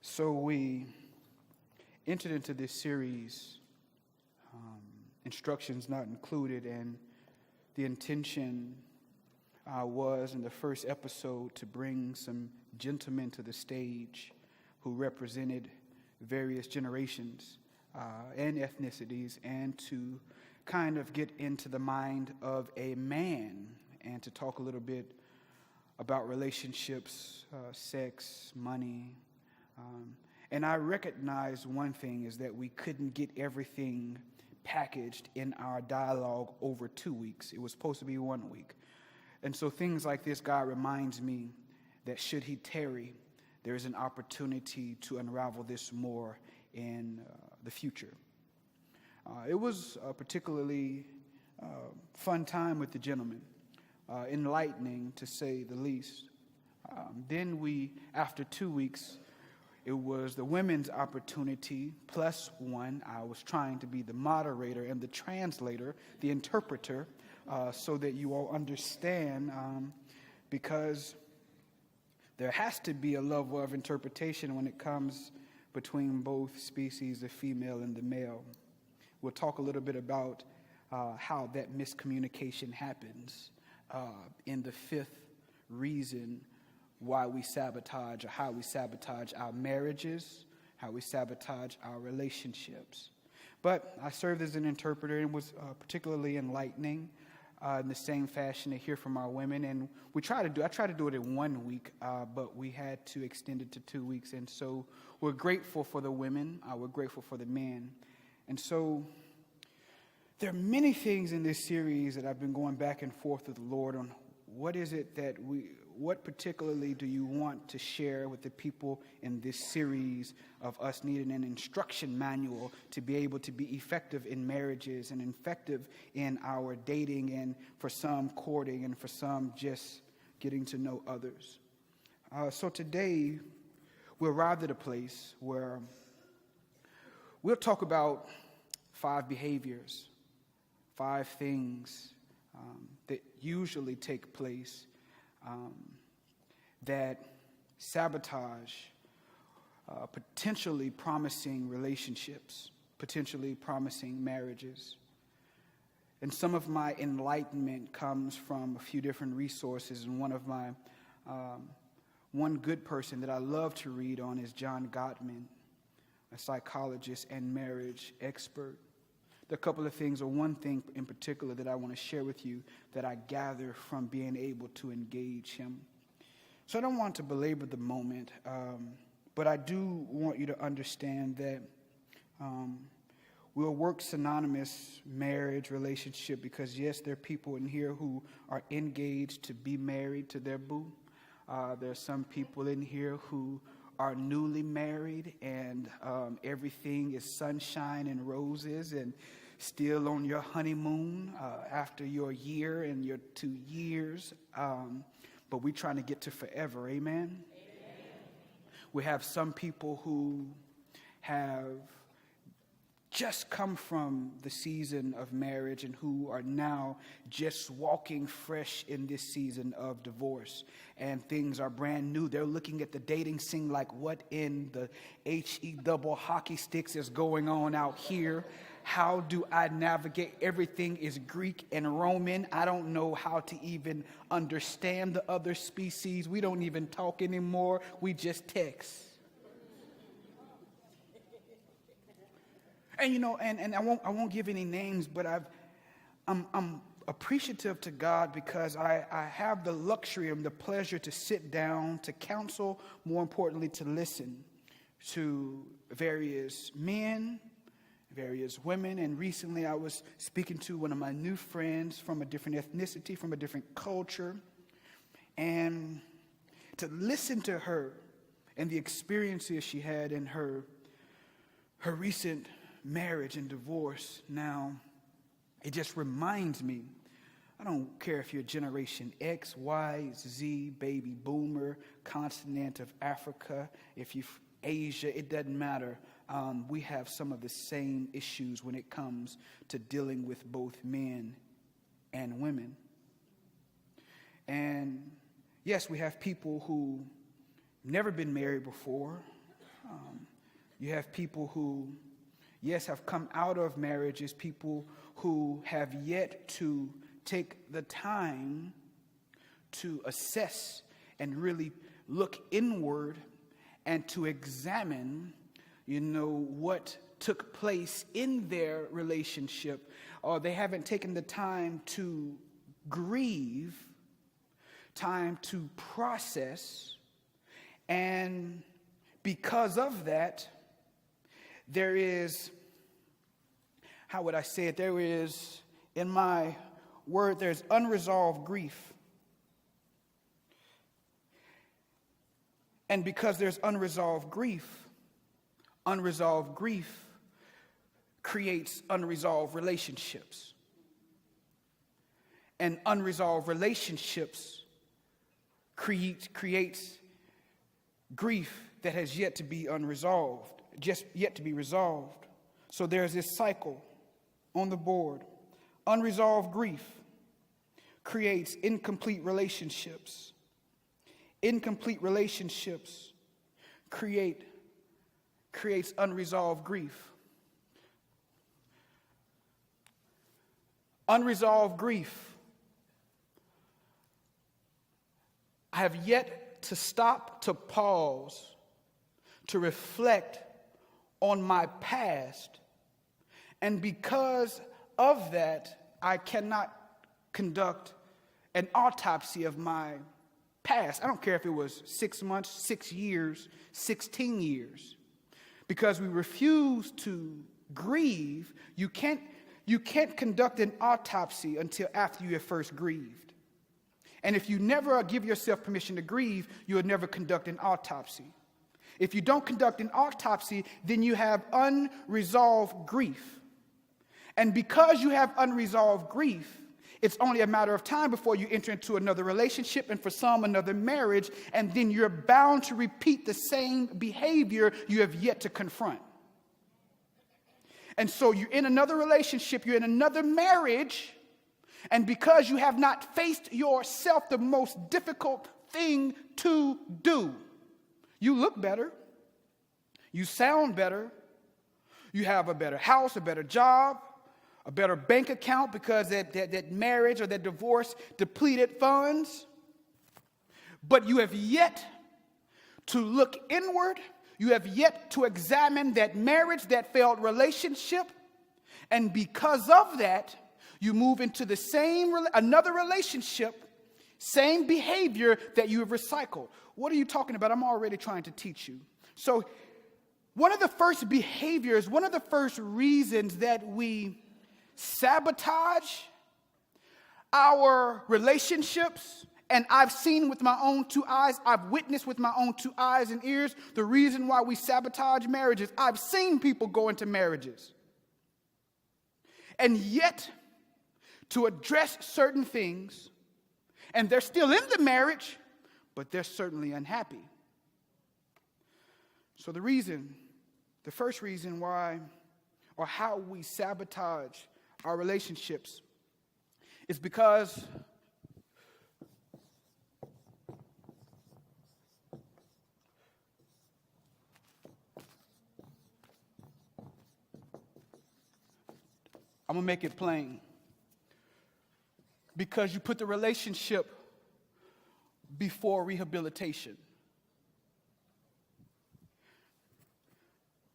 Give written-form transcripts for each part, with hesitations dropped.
So we entered into this series, instructions not included, and the intention was in the first episode to bring some gentlemen to the stage who represented various generations and ethnicities, and to kind of get into the mind of a man and to talk a little bit about relationships, sex, money. And I recognized one thing is that we couldn't get everything packaged in our dialogue over 2 weeks. It was supposed to be 1 week. And so things like this, God reminds me that should he tarry, there is an opportunity to unravel this more in the future. It was a particularly fun time with the gentlemen, enlightening to say the least. Then we, after 2 weeks, it was the women's opportunity plus one. I was trying to be the moderator and the translator, the interpreter, so that you all understand, because there has to be a level of interpretation when it comes between both species, the female and the male. We'll talk a little bit about how that miscommunication happens in the fifth reason why we sabotage, or how we sabotage our marriages, how we sabotage our relationships. But I served as an interpreter, and was particularly enlightening in the same fashion to hear from our women. And I try to do it in 1 week, but we had to extend it to 2 weeks. And so we're grateful for the women, we're grateful for the men. And so there are many things in this series that I've been going back and forth with the Lord on. What particularly do you want to share with the people in this series of us needing an instruction manual to be able to be effective in marriages and effective in our dating, and for some courting, and for some just getting to know others? So today we arrived at a place where we'll talk about 5 behaviors, 5 things that usually take place that sabotage potentially promising relationships, potentially promising marriages. And some of my enlightenment comes from a few different resources, and one good person that I love to read on is John Gottman, a psychologist and marriage expert. There are a couple of things, or one thing in particular that I want to share with you that I gather from being able to engage him. So I don't want to belabor the moment, but I do want you to understand that we'll work synonymous marriage, relationship, because yes, there are people in here who are engaged to be married to their boo. There are some people in here who are newly married, and everything is sunshine and roses, and still on your honeymoon after your year and your 2 years, but we're trying to get to forever. Amen? We have some people who have just come from the season of marriage and who are now just walking fresh in this season of divorce, and things are brand new. They're looking at the dating scene like, what in the HE double hockey sticks is going on out here? How do I navigate? Everything is Greek and Roman. I don't know how to even understand the other species. We don't even talk anymore. We just text. And and I won't give any names, but I'm appreciative to God because I have the luxury and the pleasure to sit down, to counsel, more importantly, to listen to various men, various women. And recently I was speaking to one of my new friends from a different ethnicity, from a different culture, and to listen to her and the experiences she had in her recent marriage and divorce. Now, it just reminds me, I don't care if you're Generation X, Y, Z, baby boomer, continent of Africa, if you're Asia, it doesn't matter. We have some of the same issues when it comes to dealing with both men and women. And yes, we have people who never been married before, You have people who, yes, have come out of marriages, people who have yet to take the time to assess and really look inward and to examine, what took place in their relationship, or they haven't taken the time to grieve, time to process, and because of that, there is, how would I say it? There is, in my word, there's unresolved grief. And because there's unresolved grief creates unresolved relationships. And unresolved relationships creates grief that has yet to be unresolved, just yet to be resolved. So there's this cycle on the board. Unresolved grief creates incomplete relationships. Incomplete relationships creates unresolved grief. Unresolved grief. I have yet to stop, to pause, to reflect on my past. And because of that, I cannot conduct an autopsy of my past. I don't care if it was 6 months, 6 years, 16 years. Because we refuse to grieve, you can't conduct an autopsy until after you have first grieved. And if you never give yourself permission to grieve, you will never conduct an autopsy. If you don't conduct an autopsy, then you have unresolved grief. And because you have unresolved grief, it's only a matter of time before you enter into another relationship, and for some, another marriage, and then you're bound to repeat the same behavior you have yet to confront. And so you're in another relationship, you're in another marriage, and because you have not faced yourself, the most difficult thing to do, you look better, you sound better, you have a better house, a better job, a better bank account because that marriage or that divorce depleted funds. But you have yet to look inward. You have yet to examine that marriage, that failed relationship. And because of that, you move into another relationship, same behavior that you have recycled. What are you talking about? I'm already trying to teach you. So one of the first behaviors, one of the first reasons that we sabotage our relationships, and I've seen with my own two eyes, I've witnessed with my own two eyes and ears the reason why we sabotage marriages. I've seen people go into marriages, and yet to address certain things, and they're still in the marriage, but they're certainly unhappy. So the first reason why, or how we sabotage our relationships, is because I'm going to make it plain. Because you put the relationship before rehabilitation.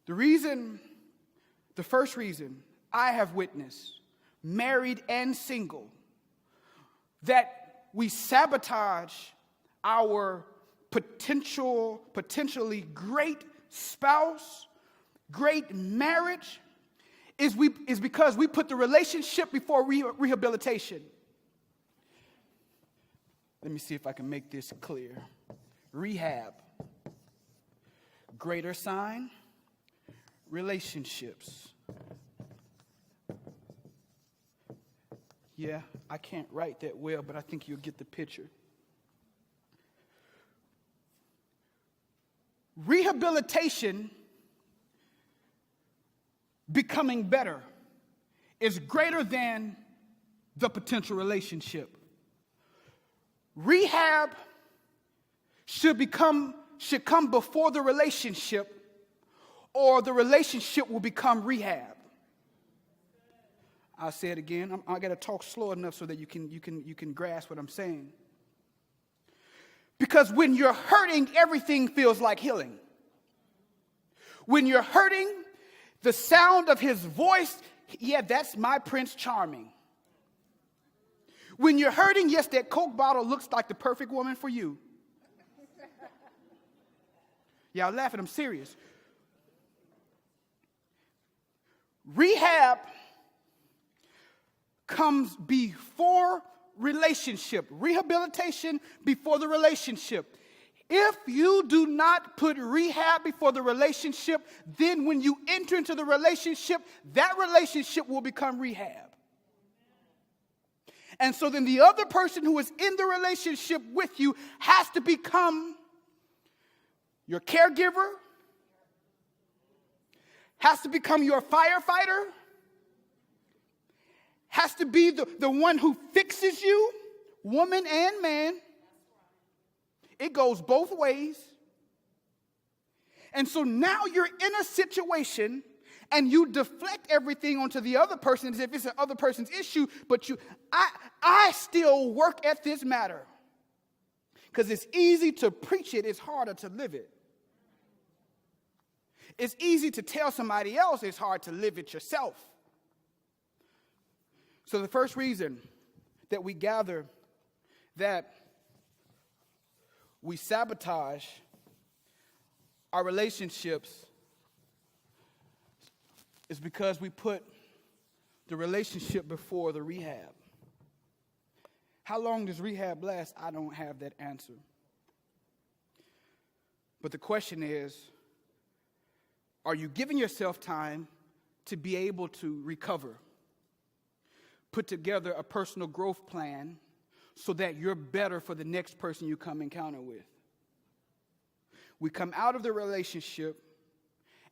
The first reason I have witnessed, married and single, that we sabotage our potentially great spouse, great marriage, is because we put the relationship before rehabilitation. Let me see if I can make this clear. Rehab. Greater sign. Relationships. Yeah, I can't write that well, but I think you'll get the picture. Rehabilitation, becoming better, is greater than the potential relationship. Rehab should come before the relationship, or the relationship will become rehab. I'll say it again. I got to talk slow enough so that you can grasp what I'm saying. Because when you're hurting, everything feels like healing. When you're hurting, the sound of his voice, yeah, that's my Prince Charming. When you're hurting, yes, that Coke bottle looks like the perfect woman for you. Y'all laughing, I'm serious. Rehab comes before relationship. Rehabilitation before the relationship. If you do not put rehab before the relationship, then when you enter into the relationship, that relationship will become rehab. And so then the other person who is in the relationship with you has to become your caregiver, has to become your firefighter, has to be the one who fixes you, woman and man. It goes both ways. And so now you're in a situation and you deflect everything onto the other person as if it's the other person's issue, but I still work at this matter. Because it's easy to preach it, it's harder to live it. It's easy to tell somebody else, it's hard to live it yourself. So the first reason that we gather that we sabotage our relationships is because we put the relationship before the rehab. How long does rehab last? I don't have that answer. But the question is, are you giving yourself time to be able to recover? Put together a personal growth plan so that you're better for the next person you come encounter with. We come out of the relationship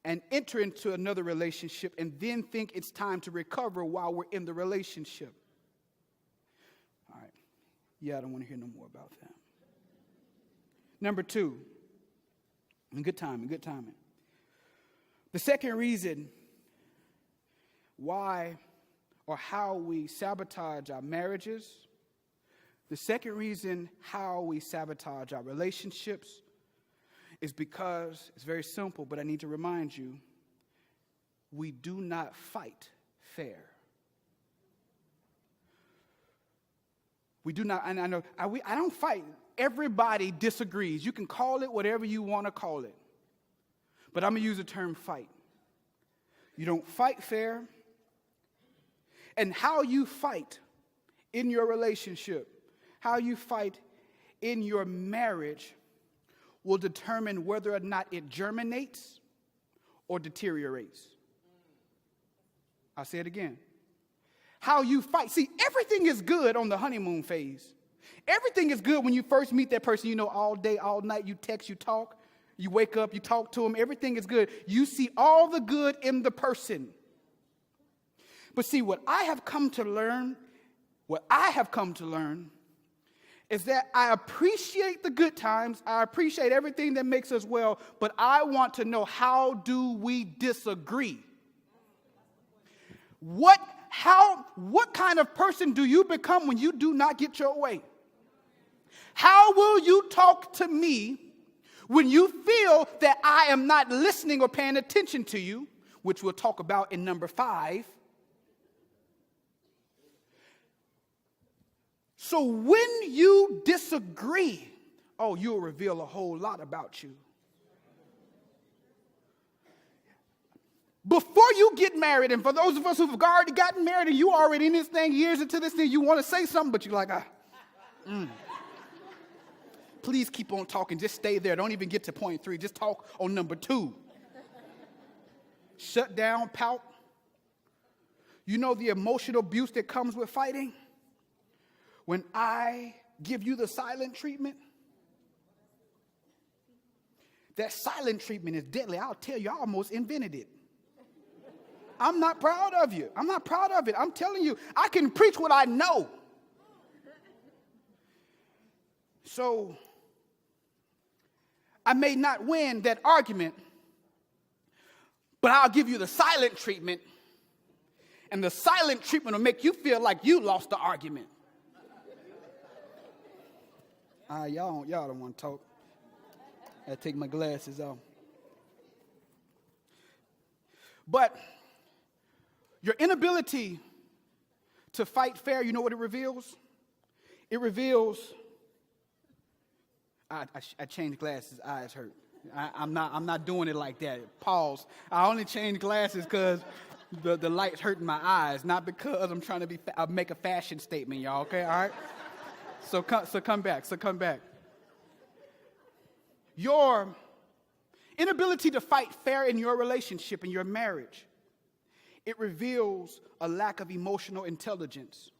and enter into another relationship and then think it's time to recover while we're in the relationship. All right. Yeah, I don't want to hear no more about that. Number 2, and good timing. The second reason why or how we sabotage our marriages, the second reason how we sabotage our relationships is because, it's very simple, but I need to remind you, we do not fight fair. We do not, and I know, I don't fight. Everybody disagrees. You can call it whatever you want to call it. But I'm going to use the term fight. You don't fight fair. And how you fight in your relationship, how you fight in your marriage will determine whether or not it germinates or deteriorates. I'll say it again. How you fight. See, everything is good on the honeymoon phase. Everything is good when you first meet that person, you know, all day, all night, you text, you talk, you wake up, you talk to them, everything is good. You see all the good in the person. But see, what I have come to learn is that I appreciate the good times. I appreciate everything that makes us well, but I want to know, how do we disagree? What kind of person do you become when you do not get your way? How will you talk to me when you feel that I am not listening or paying attention to you, which we'll talk about in number 5? So when you disagree, you'll reveal a whole lot about you. Before you get married, and for those of us who've already gotten married and you already in this thing, years into this thing, you want to say something, but you're like, Please keep on talking. Just stay there. Don't even get to point 3. Just talk on number 2. Shut down, pout. You know the emotional abuse that comes with fighting? When I give you the silent treatment, that silent treatment is deadly. I'll tell you, I almost invented it. I'm not proud of you. I'm not proud of it. I'm telling you, I can preach what I know. So I may not win that argument, But I'll give you the silent treatment, and the silent treatment will make you feel like you lost the argument. Y'all don't want to talk. I take my glasses off. But your inability to fight fair, you know what it reveals? It reveals, I changed glasses, eyes hurt. I'm not doing it like that. Pause. I only changed glasses because the light's hurting my eyes, not because I'm trying to make a fashion statement, y'all, okay, all right? So come back. Your inability to fight fair in your relationship, in your marriage, it reveals a lack of emotional intelligence.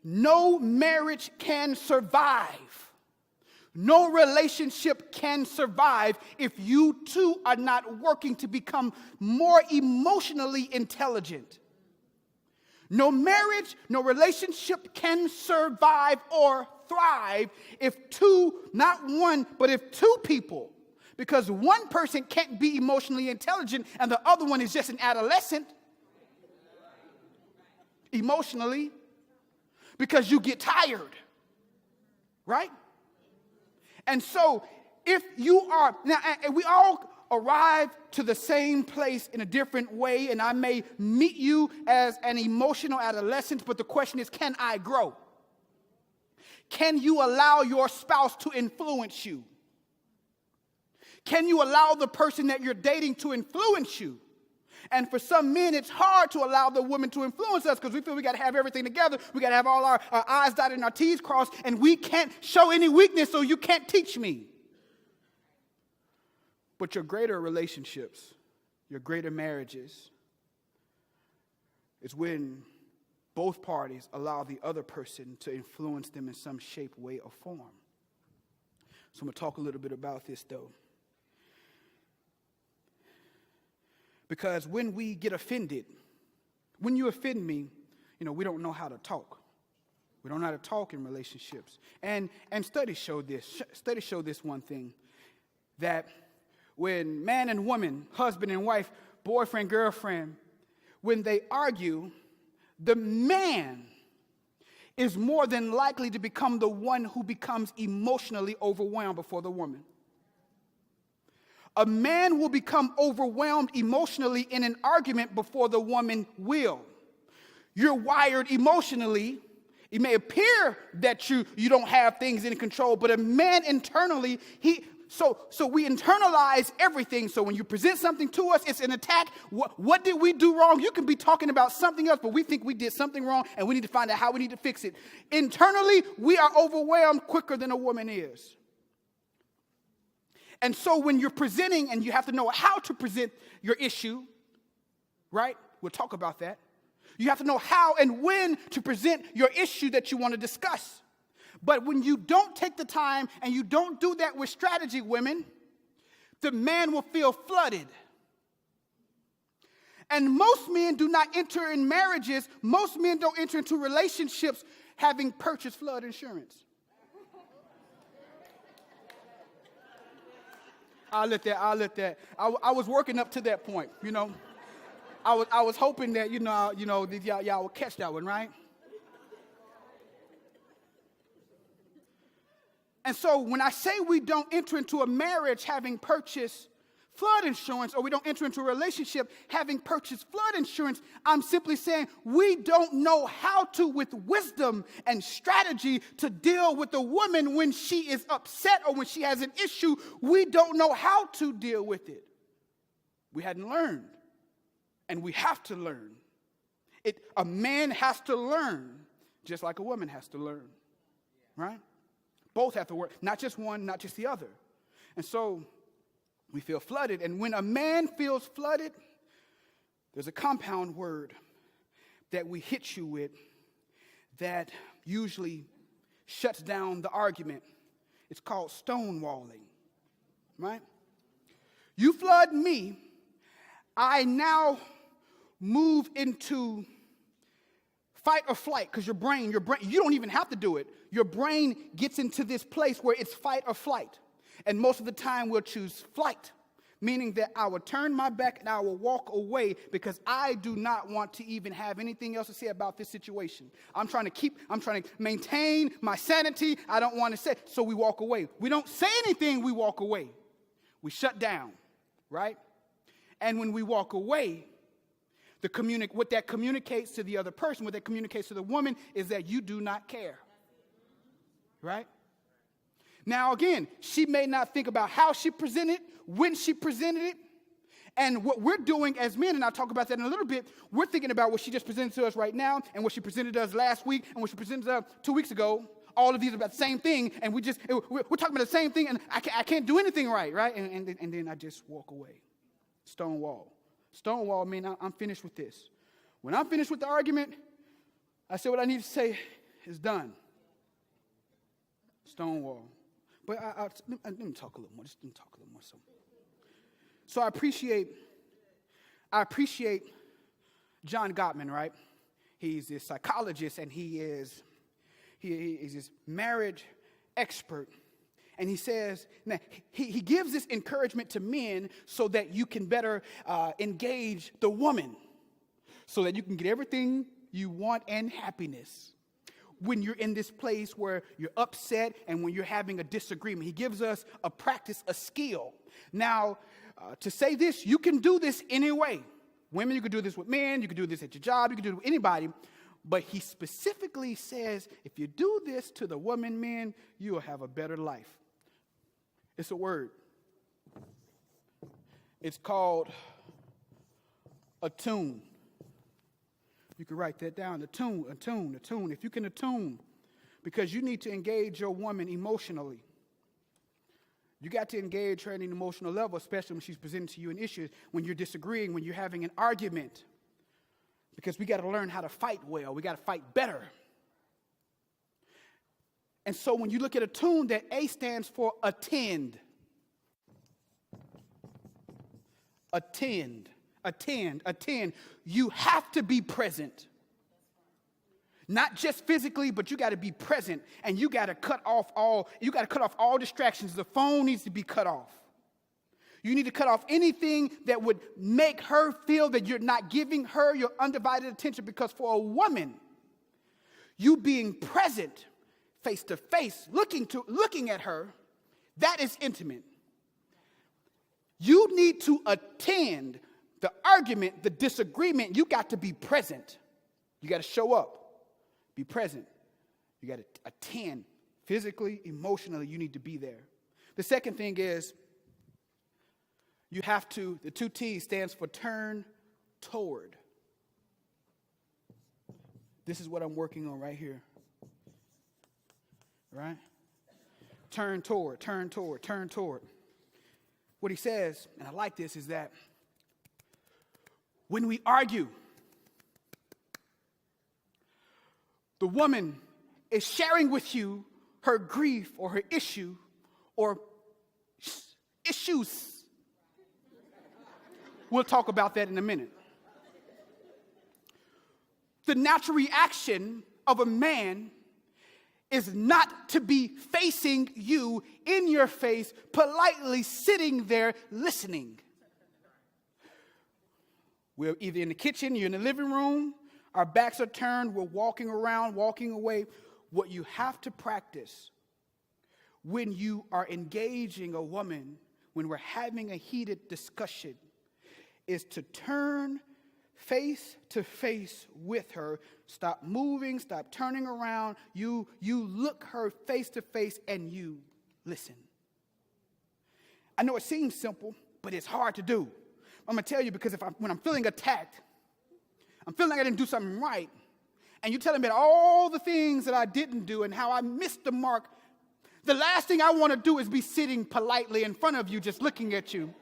No marriage can survive. No relationship can survive if you two are not working to become more emotionally intelligent. No marriage, no relationship can survive or thrive if two, not one, but if two people, because one person can't be emotionally intelligent and the other one is just an adolescent emotionally, because you get tired, right? And so if you are, now we all arrive to the same place in a different way, and I may meet you as an emotional adolescent, but the question is, can I grow? Can you allow your spouse to influence you? Can you allow the person that you're dating to influence you? And for some men, it's hard to allow the woman to influence us because we feel we got to have everything together. We got to have all our I's dotted and our T's crossed, and we can't show any weakness, so you can't teach me. But your greater relationships, your greater marriages, is when both parties allow the other person to influence them in some shape, way, or form. So I'm going to talk a little bit about this, though. Because when we get offended, when you offend me, we don't know how to talk. We don't know how to talk in relationships. And studies show this. Studies show this one thing, that when man and woman, husband and wife, boyfriend, girlfriend, when they argue, the man is more than likely to become the one who becomes emotionally overwhelmed before the woman. A man will become overwhelmed emotionally in an argument before the woman will. You're wired emotionally. It may appear that you don't have things in control, but a man internally, so we internalize everything. So when you present something to us, it's an attack. What did we do wrong? You can be talking about something else, but we think we did something wrong, and we need to find out how we need to fix it. Internally, we are overwhelmed quicker than a woman is. And so when you're presenting, and you have to know how to present your issue, right? We'll talk about that. You have to know how and when to present your issue that you want to discuss. But when you don't take the time and you don't do that with strategy, women, the man will feel flooded. And most men do not enter in marriages, most men don't enter into relationships having purchased flood insurance. I'll let that. I was working up to that point, I was hoping that, y'all would catch that one, right? And so when I say we don't enter into a marriage having purchased flood insurance, or we don't enter into a relationship having purchased flood insurance, I'm simply saying we don't know how to, with wisdom and strategy, to deal with a woman when she is upset or when she has an issue. We don't know how to deal with it. We hadn't learned, and we have to learn. A man has to learn just like a woman has to learn, right? Both have to work, not just one, not just the other. And so we feel flooded. And when a man feels flooded, there's a compound word that we hit you with that usually shuts down the argument. It's called stonewalling, right? You flood me, I now move into fight or flight, because your brain, you don't even have to do it. Your brain gets into this place where it's fight or flight. And most of the time we'll choose flight. meaning that I will turn my back and I will walk away because I do not want to even have anything else to say about this situation. I'm trying to maintain my sanity. I don't want to say, so we walk away. We don't say anything, we walk away. We shut down, right? And when we walk away, what that communicates to the other person, what that communicates to the woman is that you do not care, right? Now, again, she may not think about how she presented, when she presented it. And what we're doing as men, and I'll talk about that in a little bit, we're thinking about what she just presented to us right now and what she presented to us last week and what she presented to us 2 weeks ago. All of these are about the same thing, and we're talking about the same thing, and I can't do anything right? And then I just walk away. Stonewall. Stonewall means I'm finished with this. When I'm finished with the argument, I say what I need to say is done. Stonewall. But let me talk a little more. Just let me talk a little more. So I appreciate John Gottman, right? He's a psychologist, and he's this marriage expert. And he says, now, he gives this encouragement to men so that you can better engage the woman, so that you can get everything you want and happiness when you're in this place where you're upset and when you're having a disagreement. He gives us a practice, a skill. Now, to say this, you can do this any way. Women, you can do this with men. You can do this at your job. You can do it with anybody. But he specifically says, if you do this to the woman, men, you will have a better life. It's a word. It's called attune. You can write that down. Attune. If you can attune, because you need to engage your woman emotionally. You got to engage her at an emotional level, especially when she's presenting to you an issue, when you're disagreeing, when you're having an argument. Because we got to learn how to fight well. We got to fight better. And so when you look at attune, that A stands for attend. Attend. You have to be present. Not just physically, but you got to be present, and you got to cut off all distractions. The phone needs to be cut off. You need to cut off anything that would make her feel that you're not giving her your undivided attention, because for a woman, you being present face to face, looking at her, that is intimate. You need to attend the argument, the disagreement. You got to be present. You got to show up. Be present. You got to attend physically, emotionally. You need to be there. The second thing is you have to, the 2 T's stands for turn toward. This is what I'm working on right here. Right? Turn toward. What he says, and I like this, is that when we argue, the woman is sharing with you her grief or her issue or issues. We'll talk about that in a minute. The natural reaction of a man is not to be facing you in your face, politely sitting there listening. We're either in the kitchen, you're in the living room, our backs are turned, we're walking around, walking away. What you have to practice when you are engaging a woman, when we're having a heated discussion, is to turn face to face with her. Stop moving, stop turning around. You look her face to face and you listen. I know it seems simple, but it's hard to do. I'm going to tell you, because when I'm feeling attacked, I'm feeling like I didn't do something right, and you're telling me all the things that I didn't do and how I missed the mark, the last thing I want to do is be sitting politely in front of you just looking at you.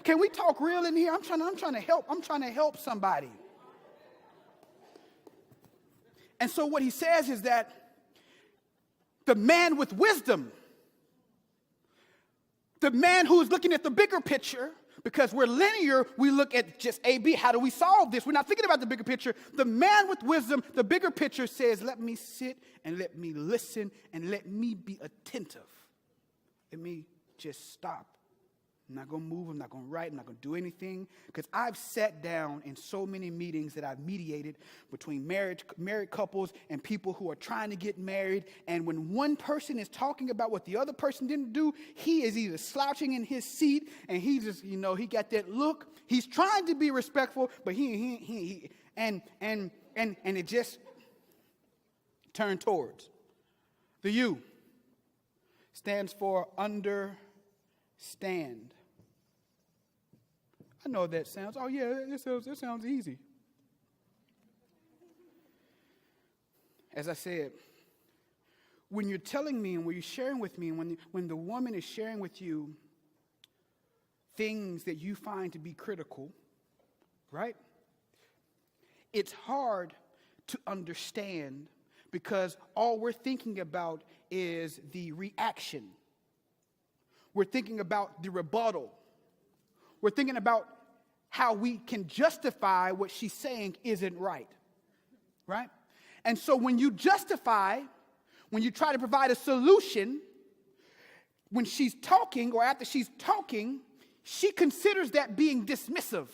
Can we talk real in here? I'm trying to help. I'm trying to help somebody. And so what he says is that the man with wisdom, the man who is looking at the bigger picture, because we're linear, we look at just A, B. How do we solve this? We're not thinking about the bigger picture. The man with wisdom, the bigger picture, says, let me sit and let me listen and let me be attentive. Let me just stop I'm not going to move. I'm not going to write. I'm not going to do anything. Because I've sat down in so many meetings that I've mediated between married couples and people who are trying to get married. And when one person is talking about what the other person didn't do, he is either slouching in his seat and he just, he got that look. He's trying to be respectful, but and it just turned towards. The U stands for understand. I know that sounds, oh yeah, that sounds easy. As I said, when you're telling me and when you're sharing with me, and when the woman is sharing with you things that you find to be critical, right? It's hard to understand because all we're thinking about is the reaction. We're thinking about the rebuttal. We're thinking about how we can justify what she's saying isn't right. Right? And so when you justify, when you try to provide a solution, when she's talking or after she's talking, she considers that being dismissive.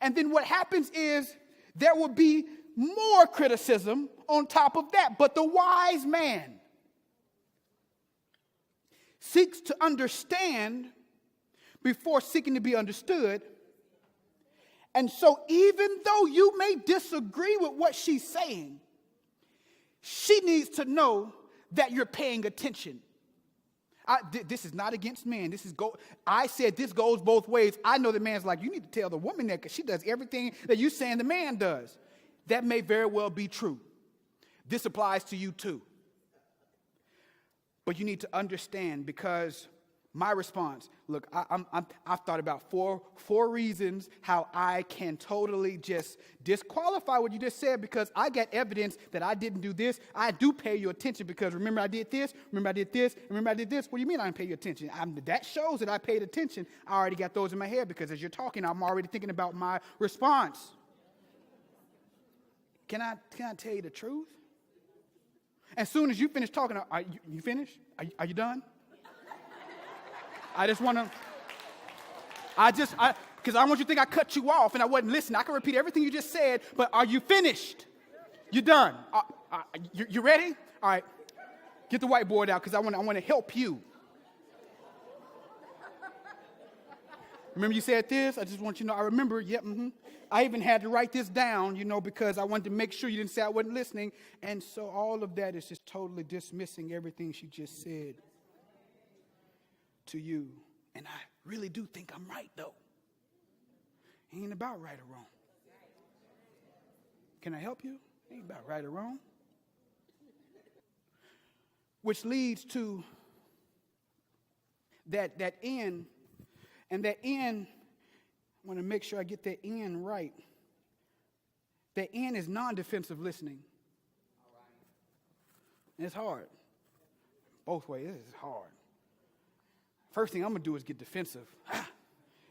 And then what happens is there will be more criticism on top of that. But the wise man seeks to understand before seeking to be understood. And so even though you may disagree with what she's saying, she needs to know that you're paying attention. This is not against men. I said this goes both ways. I know the man's like, you need to tell the woman that because she does everything that you're saying the man does. That may very well be true. This applies to you too. But you need to understand because my response, look, I've thought about four reasons how I can totally just disqualify what you just said because I got evidence that I didn't do this. I do pay you attention because remember I did this, remember I did this, remember I did this. What do you mean I didn't pay you attention? That shows that I paid attention. I already got those in my head because as you're talking, I'm already thinking about my response. Can I tell you the truth? As soon as you finish talking, you finished? Are you done? I just want to, because I want you to think I cut you off and I wasn't listening. I can repeat everything you just said, but are you finished? You done? You ready? All right. Get the whiteboard out because I want to help you. Remember you said this? I just want you to know, I remember, yep, I even had to write this down, because I wanted to make sure you didn't say I wasn't listening. And so all of that is just totally dismissing everything she just said to you. And I really do think I'm right, though. It ain't about right or wrong. Can I help you? It ain't about right or wrong. Which leads to that end. And that end, I want to make sure I get that end right. That end is non-defensive listening. And it's hard. Both ways, it's hard. First thing I'm going to do is get defensive.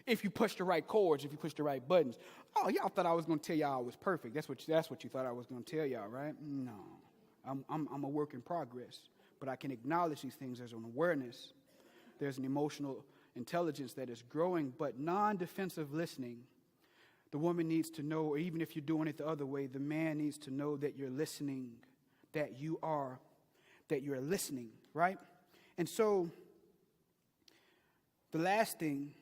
If you push the right chords, if you push the right buttons. Oh, y'all thought I was going to tell y'all I was perfect. That's what you thought I was going to tell y'all, right? No. I'm a work in progress. But I can acknowledge these things. There's an awareness. There's an emotional intelligence that is growing. But non-defensive listening, the woman needs to know, or even if you're doing it the other way, the man needs to know that you're listening, that you're listening, right? And so the last thing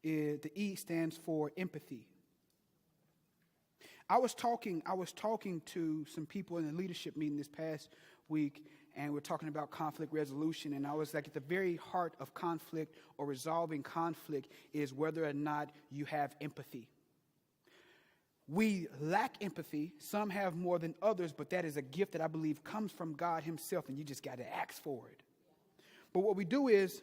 is the E stands for empathy. I was talking to some people in a leadership meeting this past week, and we're talking about conflict resolution, and I was like, at the very heart of conflict or resolving conflict is whether or not you have empathy. We lack empathy. Some have more than others, but that is a gift that I believe comes from God himself, and you just got to ask for it. But what we do is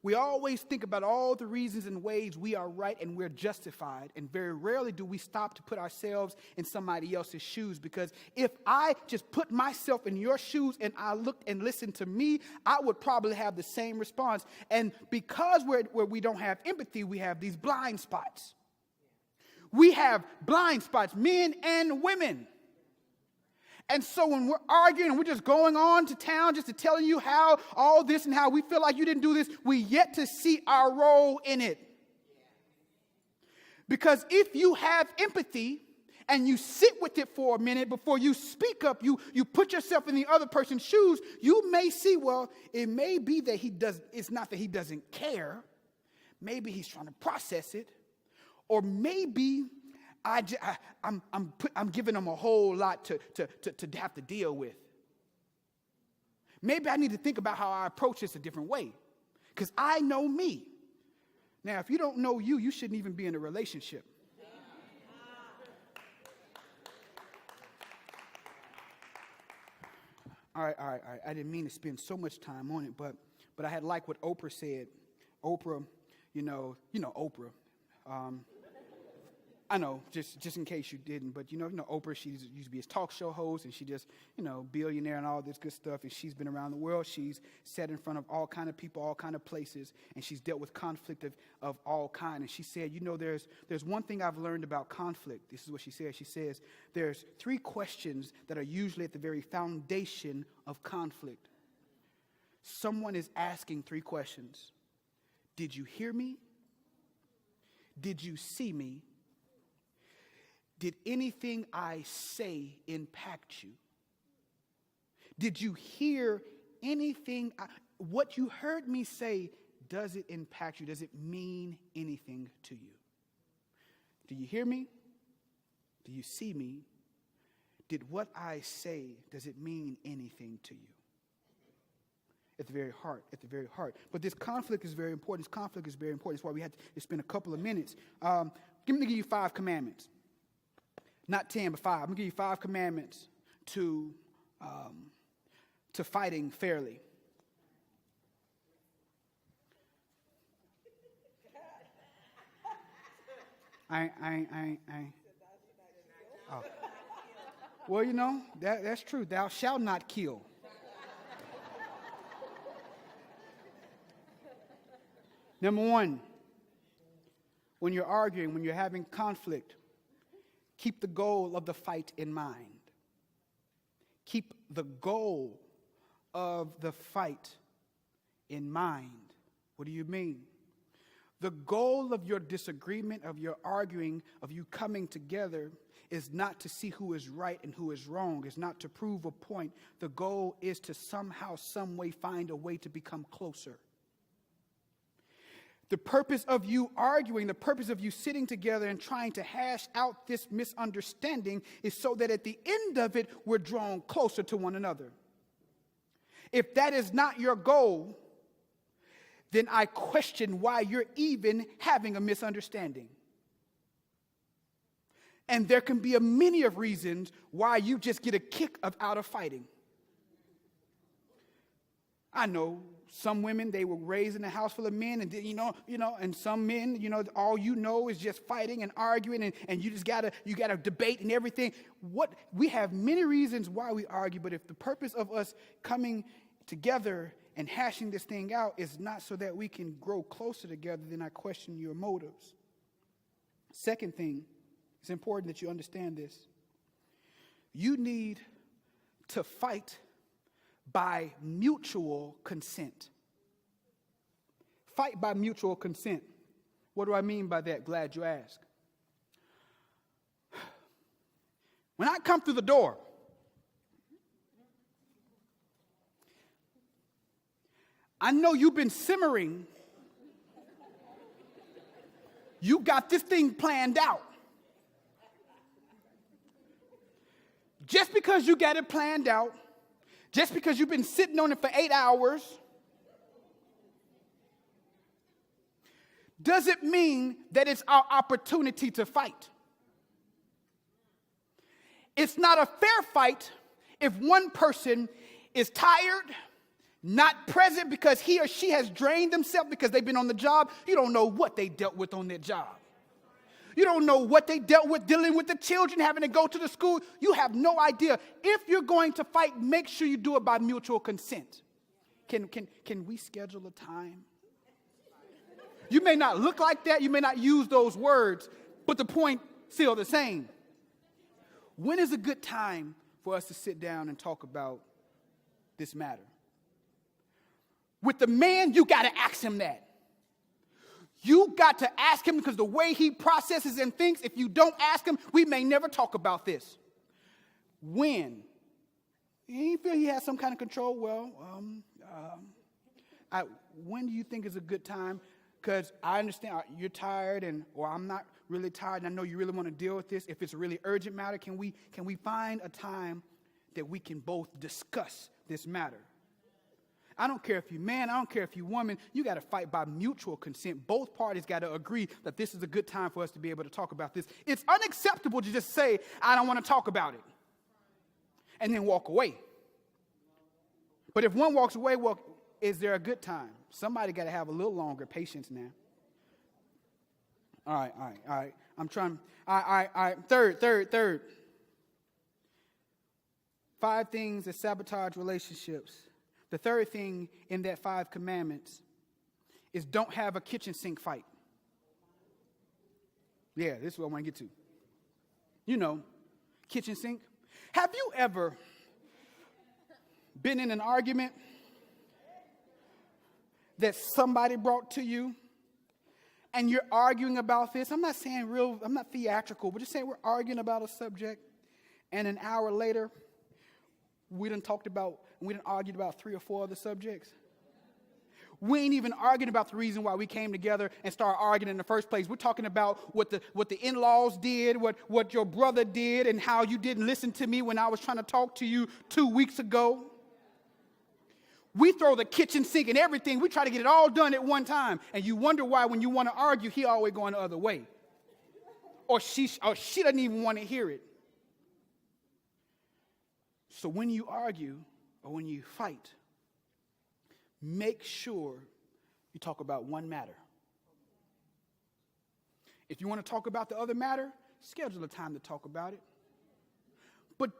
we always think about all the reasons and ways we are right and we're justified, and very rarely do we stop to put ourselves in somebody else's shoes, because if I just put myself in your shoes and I looked and listened to me, I would probably have the same response. And because where we don't have empathy, we have these blind spots. We have blind spots, men and women. And so when we're arguing and we're just going on to town just to tell you how all this and how we feel like you didn't do this, we yet to see our role in it. Because if you have empathy and you sit with it for a minute before you speak up, you put yourself in the other person's shoes, you may see, well, it may be that it's not that he doesn't care. Maybe he's trying to process it. Or maybe I'm giving him a whole lot to have to deal with. Maybe I need to think about how I approach this a different way. Because I know me. Now, if you don't know you, you shouldn't even be in a relationship. All right. I didn't mean to spend so much time on it, but I had liked what Oprah said. Oprah, you know Oprah. I know, just in case you didn't, but you know Oprah, she used to be a talk show host, and she just, billionaire and all this good stuff, and she's been around the world. She's sat in front of all kind of people, all kind of places, and she's dealt with conflict of all kind. And she said, there's one thing I've learned about conflict. This is what she said. She says, there's 3 questions that are usually at the very foundation of conflict. Someone is asking 3 questions. Did you hear me? Did you see me? Did anything I say impact you? Did you hear anything? What you heard me say, does it impact you? Does it mean anything to you? Do you hear me? Do you see me? Did what I say, does it mean anything to you? At the very heart. But this conflict is very important. That's why we had to spend a couple of minutes. Let me give you 5 commandments. Not 10, but 5. I'm going to give you 5 commandments to fighting fairly. Oh. Well, that's true. Thou shalt not kill. Number 1, when you're arguing, when you're having conflict, keep the goal of the fight in mind. Keep the goal of the fight in mind. What do you mean? The goal of your disagreement, of your arguing, of you coming together is not to see who is right and who is wrong. It's not to prove a point. The goal is to somehow, some way find a way to become closer. The purpose of you arguing, the purpose of you sitting together and trying to hash out this misunderstanding is so that at the end of it, we're drawn closer to one another. If that is not your goal, then I question why you're even having a misunderstanding. And there can be a many of reasons why you just get a kick out of fighting. I know some women, they were raised in a house full of men, and and some men, all is just fighting and arguing, and you gotta debate and everything. We have many reasons why we argue, but if the purpose of us coming together and hashing this thing out is not so that we can grow closer together, then I question your motives. Second thing, it's important that you understand this. You need to fight by mutual consent. Fight by mutual consent. What do I mean by that? Glad you asked. When I come through the door, I know you've been simmering. You got this thing planned out. Just because you got it planned out, just because you've been sitting on it for 8 hours, doesn't mean that it's our opportunity to fight. It's not a fair fight if one person is tired, not present because he or she has drained themselves because they've been on the job. You don't know what they dealt with on their job. You don't know what they dealt with dealing with the children, having to go to the school. You have no idea. If you're going to fight, make sure you do it by mutual consent. Can we schedule a time? You may not look like that. You may not use those words, but the point still the same. When is a good time for us to sit down and talk about this matter. With the man, you got to ask him that. You got to ask him, because the way he processes and thinks, if you don't ask him, we may never talk about this. When? You feel he has some kind of control? Well, when do you think is a good time? Because I understand you're tired, or I'm not really tired, and I know you really want to deal with this. If it's a really urgent matter, can we find a time that we can both discuss this matter? I don't care if you're man, I don't care if you're woman. You got to fight by mutual consent. Both parties got to agree that this is a good time for us to be able to talk about this. It's unacceptable to just say, I don't want to talk about it, and then walk away. But if one walks away, well, is there a good time? Somebody got to have a little longer patience now. All right. I'm trying. All right. Third. 5 things that sabotage relationships. The third thing in that 5 commandments is don't have a kitchen sink fight. Yeah, this is what I want to get to. You know, kitchen sink. Have you ever been in an argument that somebody brought to you and you're arguing about this? I'm not saying I'm not theatrical, but just saying we're arguing about a subject, and an hour later, we done argued about 3 or 4 other subjects. We ain't even arguing about the reason why we came together and started arguing in the first place. We're talking about what the in-laws did, what your brother did, and how you didn't listen to me when I was trying to talk to you 2 weeks ago. We throw the kitchen sink and everything. We try to get it all done at one time. And you wonder why when you want to argue, he always going the other way. Or she doesn't even want to hear it. So when you argue or when you fight, make sure you talk about one matter. If you want to talk about the other matter, schedule a time to talk about it. But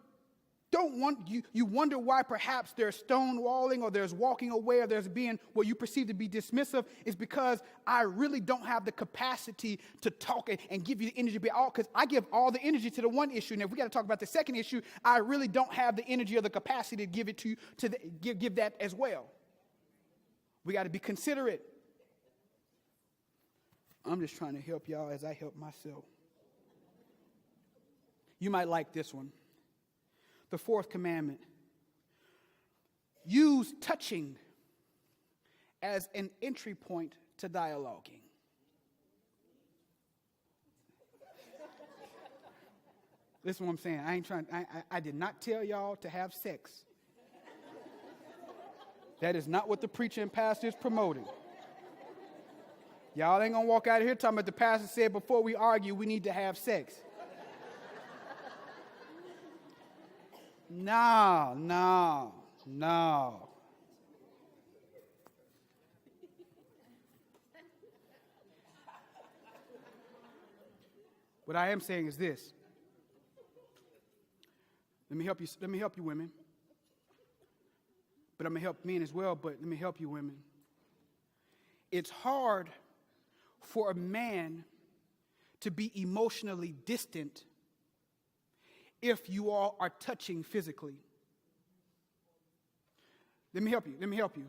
you wonder why perhaps there's stonewalling, or there's walking away, or there's being what you perceive to be dismissive, is because I really don't have the capacity to talk and give you the energy, because I give all the energy to the one issue, and if we got to talk about the second issue, I really don't have the energy or the capacity to give it to you, give that as well. We got to be considerate. I'm just trying to help y'all as I help myself. You might like this one. The 4th commandment. Use touching as an entry point to dialoguing. This is what I'm saying. I did not tell y'all to have sex. That is not what the preacher and pastor is promoting. Y'all ain't gonna walk out of here talking about the pastor said before we argue we need to have sex. No. What I am saying is this. Let me help you, women. But I'm going to help men as well, but let me help you, women. It's hard for a man to be emotionally distant if you all are touching physically. Let me help you.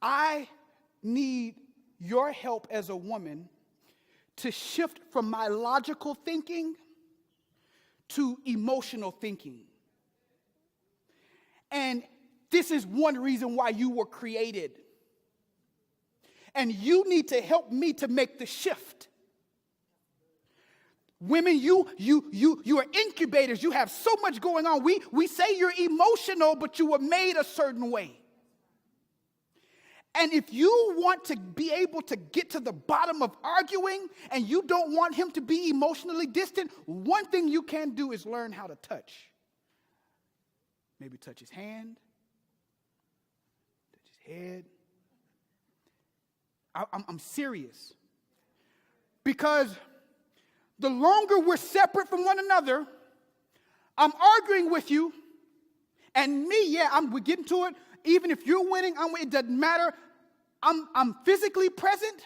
I need your help as a woman to shift from my logical thinking to emotional thinking. And this is one reason why you were created. And you need to help me to make the shift. Women, you are incubators. You have so much going on. We say you're emotional, but you were made a certain way. And if you want to be able to get to the bottom of arguing and you don't want him to be emotionally distant, one thing you can do is learn how to touch. Maybe touch his hand, touch his head. I'm serious. Because the longer we're separate from one another, I'm arguing with you, and we're getting to it. Even if you're winning, it doesn't matter. I'm physically present,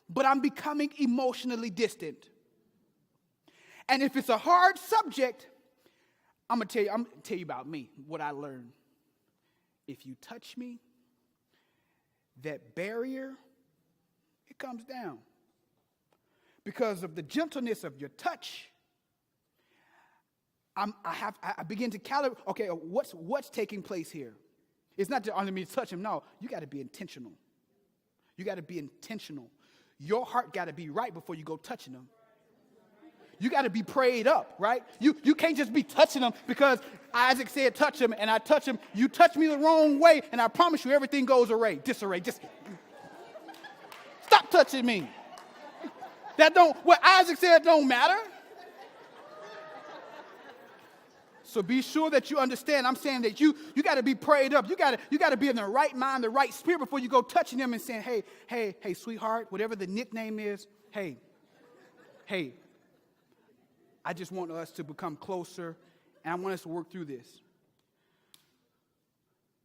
but I'm becoming emotionally distant. And if it's a hard subject, I'm gonna tell you about me, what I learned. If you touch me, that barrier, it comes down. Because of the gentleness of your touch, I begin to calibrate. Okay, what's taking place here? It's not just only me to touch him. No, you got to be intentional. You got to be intentional. Your heart got to be right before you go touching them. You got to be prayed up, right? You can't just be touching them because Isaac said touch him and I touch him. You touch me the wrong way and I promise you everything goes disarray. Just stop touching me. What Isaac said don't matter. So be sure that you understand. I'm saying that you got to be prayed up. You got to be in the right mind, the right spirit before you go touching them and saying, hey, sweetheart, whatever the nickname is, hey, I just want us to become closer, and I want us to work through this.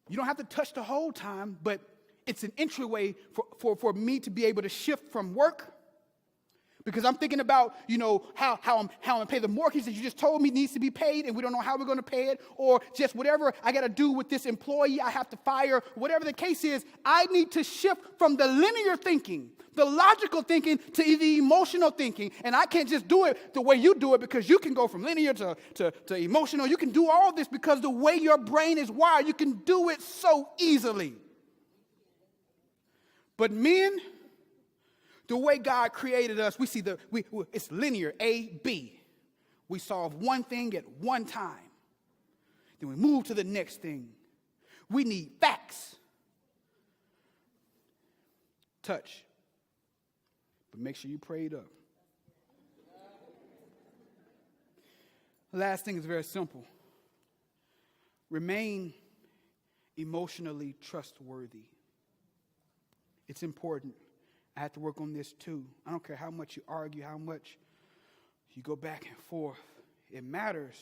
You don't have to touch the whole time, but it's an entryway for me to be able to shift from work. Because I'm thinking about, how I'm going to pay the mortgage that you just told me needs to be paid, and we don't know how we're going to pay it, or just whatever I got to do with this employee I have to fire, whatever the case is, I need to shift from the linear thinking, the logical thinking, to the emotional thinking. And I can't just do it the way you do it, because you can go from linear to emotional. You can do all this because the way your brain is wired, you can do it so easily. But men, the way God created us, we see it's linear, A, B. We solve one thing at one time. Then we move to the next thing. We need facts. Touch. But make sure you prayed up. The last thing is very simple. Remain emotionally trustworthy. It's important. I have to work on this too. I don't care how much you argue, how much you go back and forth. It matters.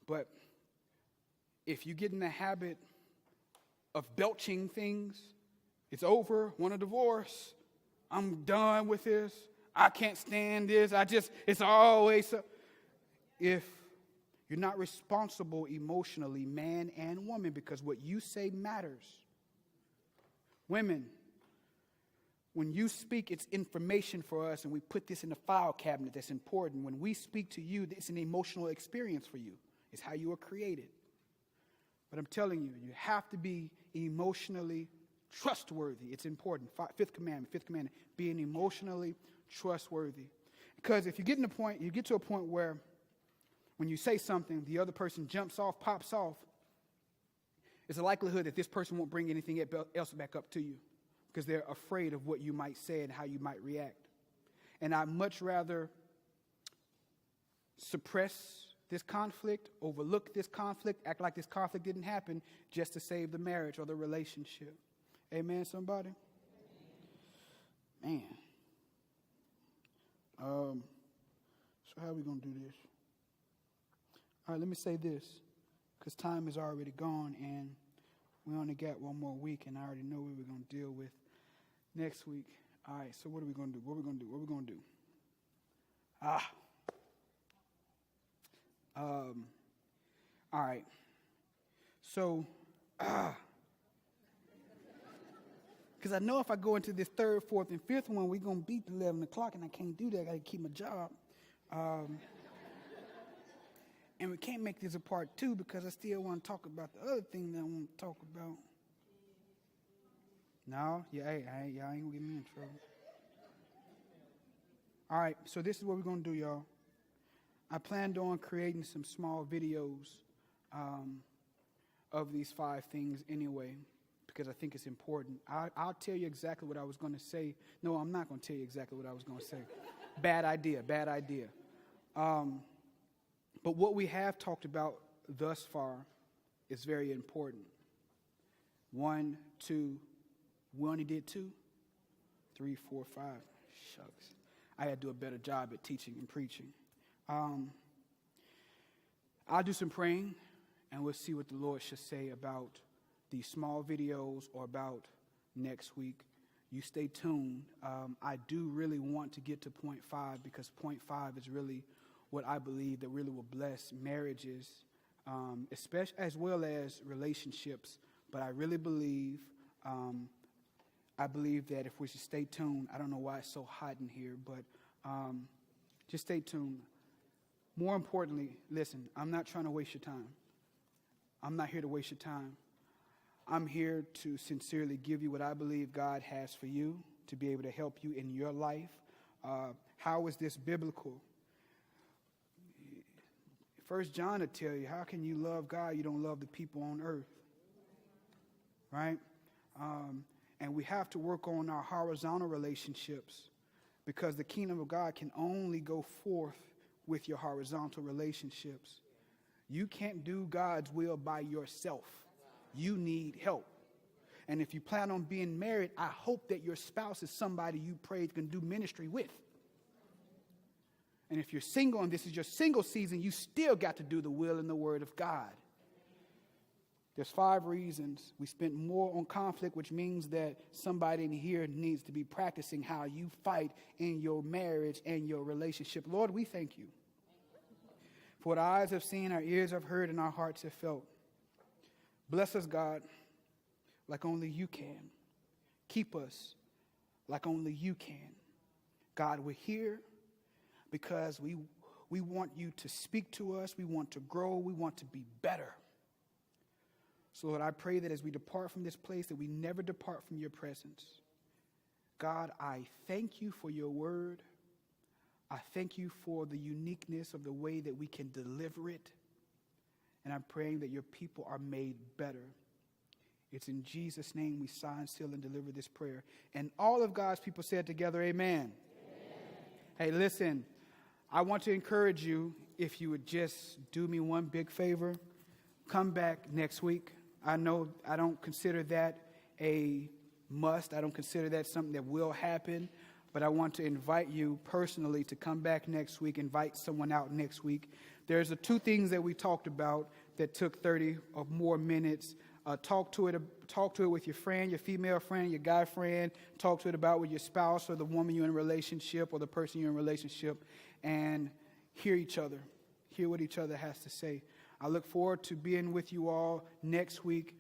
But if you get in the habit of belching things, it's over, want a divorce, I'm done with this, I can't stand this, it's always so. If you're not responsible emotionally, man and woman, because what you say matters. Women, when you speak, it's information for us, and we put this in the file cabinet that's important. When we speak to you, it's an emotional experience for you. It's how you were created. But I'm telling you, you have to be emotionally trustworthy. It's important. Fifth commandment, being emotionally trustworthy. Because if you get to a point where when you say something, the other person jumps off, pops off, there's a likelihood that this person won't bring anything else back up to you, because they're afraid of what you might say and how you might react. And I'd much rather suppress this conflict, overlook this conflict, act like this conflict didn't happen, just to save the marriage or the relationship. Amen, somebody? Man. So how are we going to do this? All right, let me say this, because time is already gone, and we only got one more week, and I already know what we're going to deal with next week. All right, so what are we going to do? What are we going to do? All right. So, because I know if I go into this third, fourth, and fifth one, we're going to beat 11 o'clock, and I can't do that. I got to keep my job. And we can't make this a part 2 because I still want to talk about the other thing that I want to talk about. No? Yeah, y'all ain't going to get me in trouble. All right, so this is what we're going to do, y'all. I planned on creating some small videos of these 5 things anyway, because I think it's important. I'll tell you exactly what I was going to say. No, I'm not going to tell you exactly what I was going to say. Bad idea. But what we have talked about thus far is very important. 1, 2, we only did 2, 3, 4, 5. Shucks. I had to do a better job at teaching and preaching. I'll do some praying, and we'll see what the Lord should say about these small videos or about next week. You stay tuned. I do really want to get to point 5, because point 5 is really what I believe that really will bless marriages, especially as well as relationships. But I really believe, that if we should stay tuned, I don't know why it's so hot in here, but just stay tuned. More importantly, listen, I'm not trying to waste your time. I'm not here to waste your time. I'm here to sincerely give you what I believe God has for you, to be able to help you in your life. How is this biblical? 1 John will tell you, how can you love God? You don't love the people on earth, right? And we have to work on our horizontal relationships, because the kingdom of God can only go forth with your horizontal relationships. You can't do God's will by yourself. You need help. And if you plan on being married, I hope that your spouse is somebody you pray can do ministry with. And if you're single and this is your single season, you still got to do the will and the word of God. There's 5 reasons. We spent more on conflict, which means that somebody in here needs to be practicing how you fight in your marriage and your relationship. Lord, we thank you for what our eyes have seen, our ears have heard, and our hearts have felt. Bless us, God, like only you can. Keep us like only you can. God, we're here because we want you to speak to us. We want to grow. We want to be better. So, Lord, I pray that as we depart from this place, that we never depart from your presence. God, I thank you for your word. I thank you for the uniqueness of the way that we can deliver it. And I'm praying that your people are made better. It's in Jesus' name we sign, seal, and deliver this prayer. And all of God's people said together, amen. Hey, listen, I want to encourage you, if you would just do me one big favor, come back next week. I know I don't consider that a must. I don't consider that something that will happen. But I want to invite you personally to come back next week, invite someone out next week. There's 2 things that we talked about that took 30 or more minutes. Talk to it with your friend, your female friend, your guy friend. Talk to it about with your spouse or the woman you're in a relationship or the person you're in a relationship, and hear each other. Hear what each other has to say. I look forward to being with you all next week.